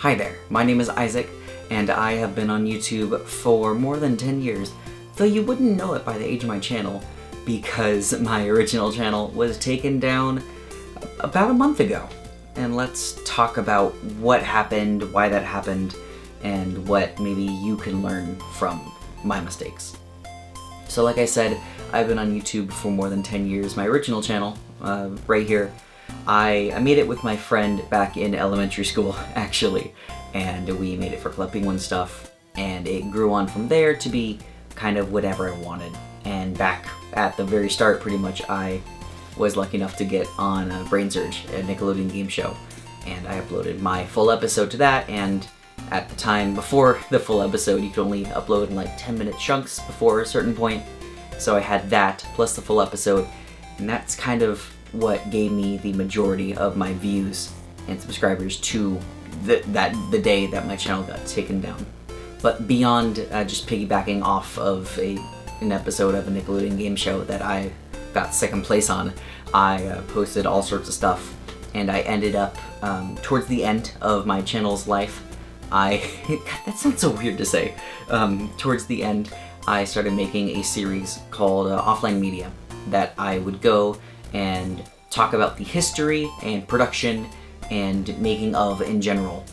Hi there, my name is Isaac, and I have been on YouTube for more than 10 years, though you wouldn't know it by the age of my channel, because my original channel was taken down about a month ago. And let's talk about what happened, why that happened, and what maybe you can learn from my mistakes. So like I said, I've been on YouTube for more than 10 years. My original channel, right here, I made it with my friend back in elementary school, actually, and we made it for Clipping One stuff, and it grew on from there to be kind of whatever I wanted. And back at the very start, pretty much, I was lucky enough to get on Brain Surge, a Nickelodeon game show, and I uploaded my full episode to that. And at the time, before the full episode, you could only upload in like 10-minute chunks before a certain point, so I had that plus the full episode, and that's kind of what gave me the majority of my views and subscribers to the day that my channel got taken down. But beyond just piggybacking off of an episode of a Nickelodeon game show that I got second place on, I posted all sorts of stuff, and I ended up towards the end of my channel's life, that sounds so weird to say, towards the end I started making a series called Offline Media that I would go and talk about the history and production and making of, in general,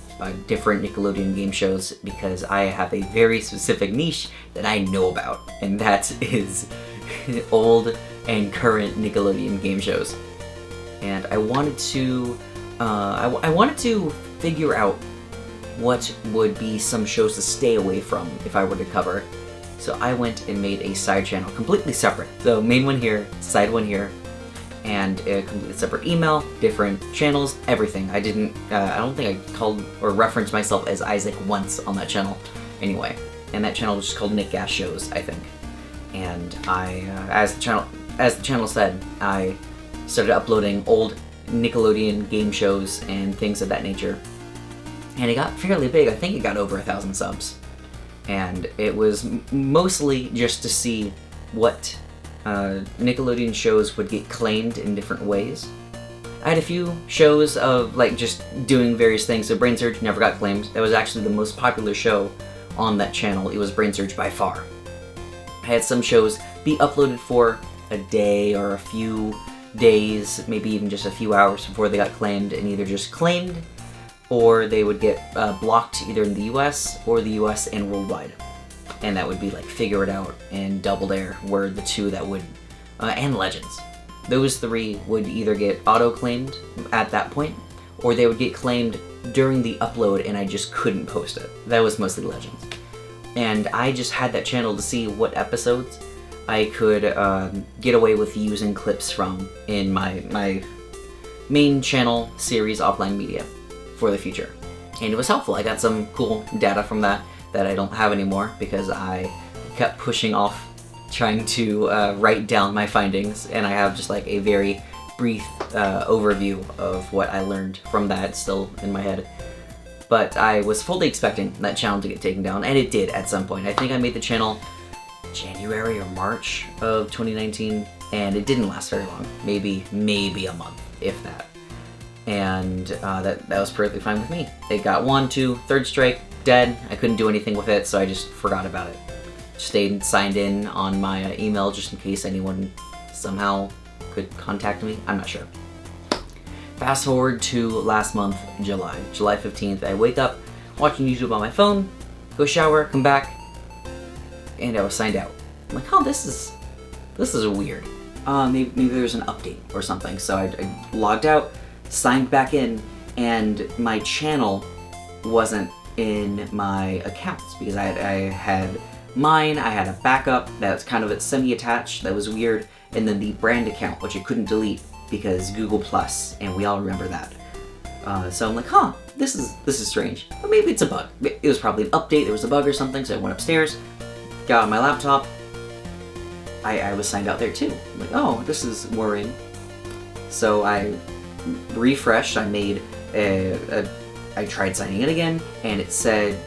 different Nickelodeon game shows, because I have a very specific niche that I know about, and that is old and current Nickelodeon game shows. And I wanted to figure out what would be some shows to stay away from if I were to cover. So I went and made a side channel, completely separate. So main one here, side one here, and a completely separate email, different channels, everything. I don't think I called or referenced myself as Isaac once on that channel anyway. And that channel was just called Nick Gas Shows, I think. And as the channel said, I started uploading old Nickelodeon game shows and things of that nature. And it got fairly big. I think it got over 1,000 subs. And it was mostly just to see what Nickelodeon shows would get claimed in different ways. I had a few shows of like just doing various things. So Brain Surge never got claimed. That was actually the most popular show on that channel. It was Brain Surge by far. I had some shows be uploaded for a day or a few days, maybe even just a few hours before they got claimed, and either just claimed or they would get blocked either in the US or the US and worldwide. And that would be like Figure It Out and Double Dare were the two that would, and Legends. Those three would either get auto-claimed at that point, or they would get claimed during the upload and I just couldn't post it. That was mostly Legends. And I just had that channel to see what episodes I could get away with using clips from in my main channel series, Offline Media, for the future. And it was helpful. I got some cool data from that I don't have anymore because I kept pushing off trying to write down my findings, and I have just like a very brief overview of what I learned from that still in my head. But I was fully expecting that channel to get taken down, and it did at some point. I think I made the channel January or March of 2019, and it didn't last very long. Maybe a month, if that. And that was perfectly fine with me. It got 1, 2, third strike, dead. I couldn't do anything with it, so I just forgot about it. Stayed signed in on my email just in case anyone somehow could contact me. I'm not sure. Fast forward to last month, July 15th. I wake up, watching YouTube on my phone, go shower, come back, and I was signed out. I'm like, oh, this is weird. Maybe there's an update or something. So I logged out, signed back in, and my channel wasn't in my accounts because I had mine, I had a backup that's kind of semi-attached, that was weird, and then the brand account, which I couldn't delete because Google Plus, and we all remember that. So I'm like, huh, this is strange, but maybe it's a bug. It was probably an update, there was a bug or something, so I went upstairs, got on my laptop, I was signed out there too. I'm like, oh, this is worrying. So I refreshed, I tried signing in again, and it said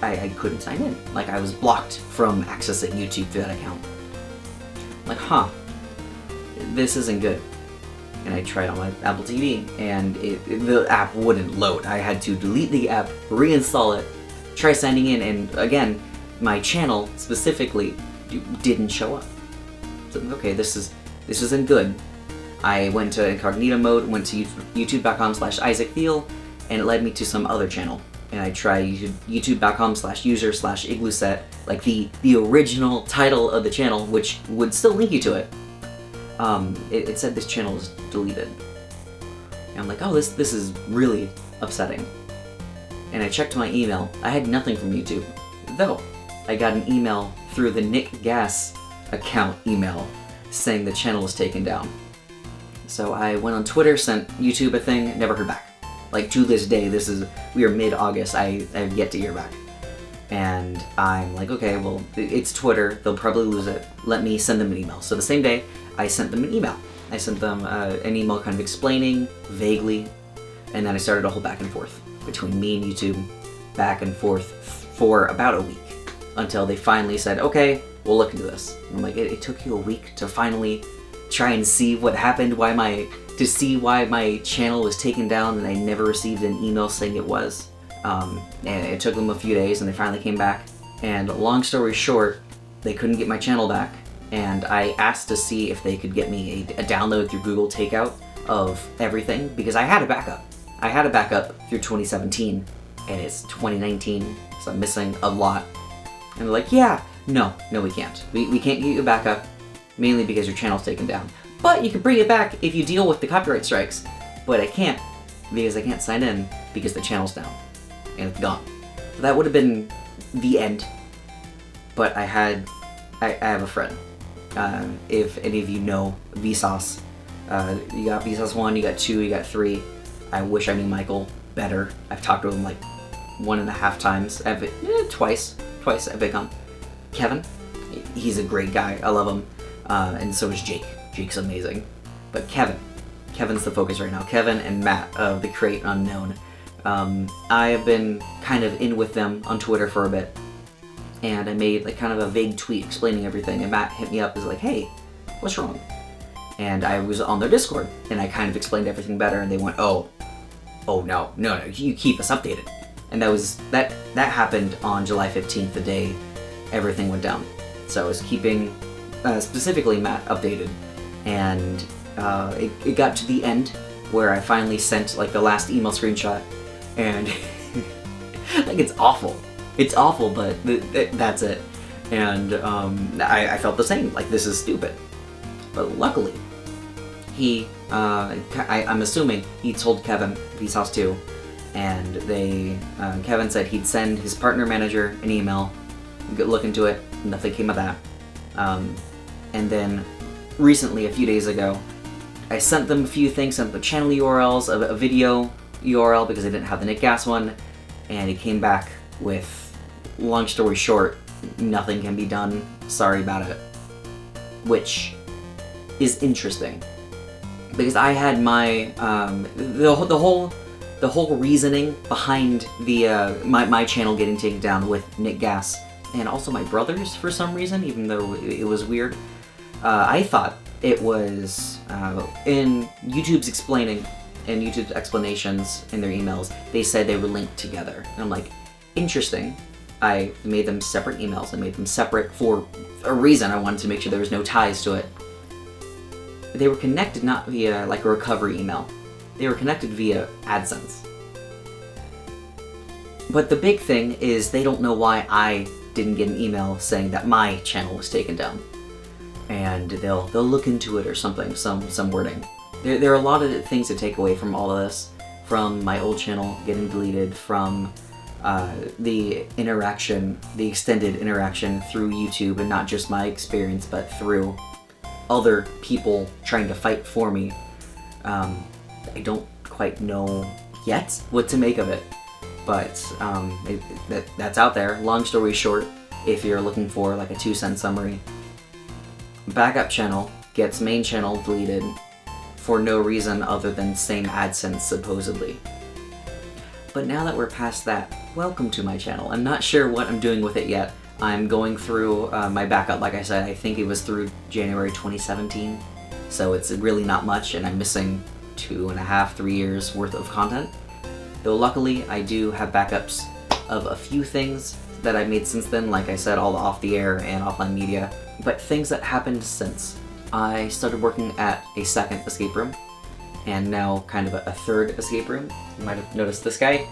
I couldn't sign in. Like, I was blocked from accessing YouTube through that account. I'm like, huh, this isn't good. and I tried on my Apple TV, and the app wouldn't load. I had to delete the app, reinstall it, try signing in, and again, my channel specifically didn't show up. So, okay, this isn't good. I went to incognito mode, went to youtube.com/IsaacTheal, and it led me to some other channel. And I tried youtube.com/user/iglooset, like the original title of the channel, which would still link you to it. It said this channel is deleted. And I'm like, oh, this is really upsetting. And I checked my email. I had nothing from YouTube, though. I got an email through the Nick Gas account email saying the channel was taken down. So I went on Twitter, sent YouTube a thing, never heard back. Like, to this day, we are mid-August, I have yet to hear back. And I'm like, okay, well, it's Twitter, they'll probably lose it, let me send them an email. So the same day, I sent them an email. I sent them an email kind of explaining, vaguely, and then I started a whole back and forth between me and YouTube, back and forth for about a week, until they finally said, okay, we'll look into this. And I'm like, it took you a week to finally try and see what happened, why my channel was taken down, and I never received an email saying it was. And it took them a few days, and they finally came back. And long story short, they couldn't get my channel back, and I asked to see if they could get me a download through Google Takeout of everything, because I had a backup. I had a backup through 2017, and it's 2019, so I'm missing a lot. And they're like, yeah, no, we can't. We can't get you a backup, mainly because your channel's taken down. But you can bring it back if you deal with the copyright strikes. But I can't, because I can't sign in, because the channel's down. And it's gone. So that would have been the end. But I have a friend. If any of you know Vsauce, you got Vsauce 1, you got 2, you got 3. I wish I knew Michael better. I've talked to him like 1.5 times. Twice at VidCon. Kevin, he's a great guy. I love him. And so is Jake. Jake's amazing. But Kevin's the focus right now. Kevin and Matt of the Create Unknown. I have been kind of in with them on Twitter for a bit, and I made like kind of a vague tweet explaining everything, and Matt hit me up and was like, hey, what's wrong? And I was on their Discord, and I kind of explained everything better, and they went, oh no, you keep us updated. And that happened on July 15th, the day everything went down. So I was keeping specifically Matt updated, and it got to the end where I finally sent like the last email screenshot, and like it's awful, but that's it. And I felt the same, like this is stupid. But luckily, I'm assuming he told Kevin, Vsauce 2, and Kevin said he'd send his partner manager an email, look into it. Nothing came of that. And then recently, a few days ago, I sent them a few things, sent the channel URLs, a video URL because I didn't have the Nick Gas one, and it came back with, long story short, nothing can be done, sorry about it. Which is interesting, because I had my, the whole reasoning behind my channel getting taken down with Nick Gas, and also my brother's for some reason, even though it was weird. I thought it was in YouTube's explaining, and YouTube's explanations in their emails, they said they were linked together. And I'm like, interesting. I made them separate emails. I made them separate for a reason. I wanted to make sure there was no ties to it. They were connected not via like a recovery email. They were connected via AdSense. But the big thing is they don't know why I didn't get an email saying that my channel was taken down. And they'll look into it or something, some wording. There are a lot of things to take away from all of this, from my old channel getting deleted, from the extended interaction through YouTube, and not just my experience, but through other people trying to fight for me. I don't quite know yet what to make of it, but that's out there. Long story short, if you're looking for like a 2-cent summary, backup channel gets main channel deleted for no reason other than same AdSense supposedly. But now that we're past that, welcome to my channel. I'm not sure what I'm doing with it yet. I'm going through my backup, like I said, I think it was through January 2017. so it's really not much, and I'm missing 2.5, 3 years worth of content. Though luckily, I do have backups of a few things that I've made since then, like I said, all the off-the-air and offline media, but things that happened since. I started working at a second escape room, and now kind of a third escape room. You might have noticed this guy.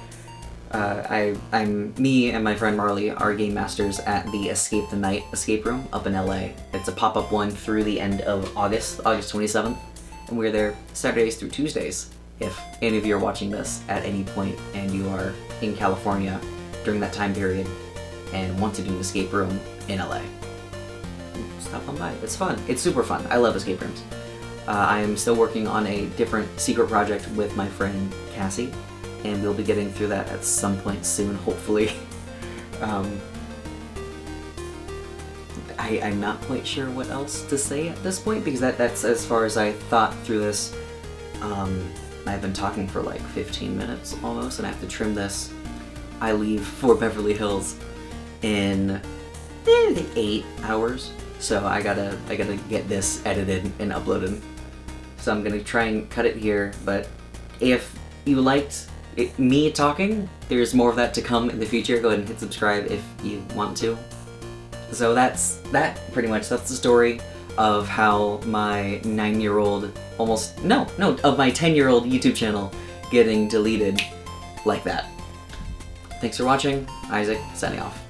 Me and my friend Marley are game masters at the Escape the Night escape room up in LA. It's a pop-up one through the end of August 27th, and we're there Saturdays through Tuesdays. If any of you are watching this at any point and you are in California during that time period and want to do an escape room in LA, stop on by. It's fun. It's super fun. I love escape rooms. I am still working on a different secret project with my friend Cassie, and we'll be getting through that at some point soon, hopefully. I'm not quite sure what else to say at this point, because that's as far as I thought through this. I've been talking for like 15 minutes almost, and I have to trim this. I leave for Beverly Hills in 8 hours, so I gotta get this edited and uploaded. So I'm gonna try and cut it here, but if you liked me talking, there's more of that to come in the future. Go ahead and hit subscribe if you want to. So that's pretty much. That's the story of how my 9-year-old, of my 10-year-old YouTube channel getting deleted like that. Thanks for watching. Isaac, signing off.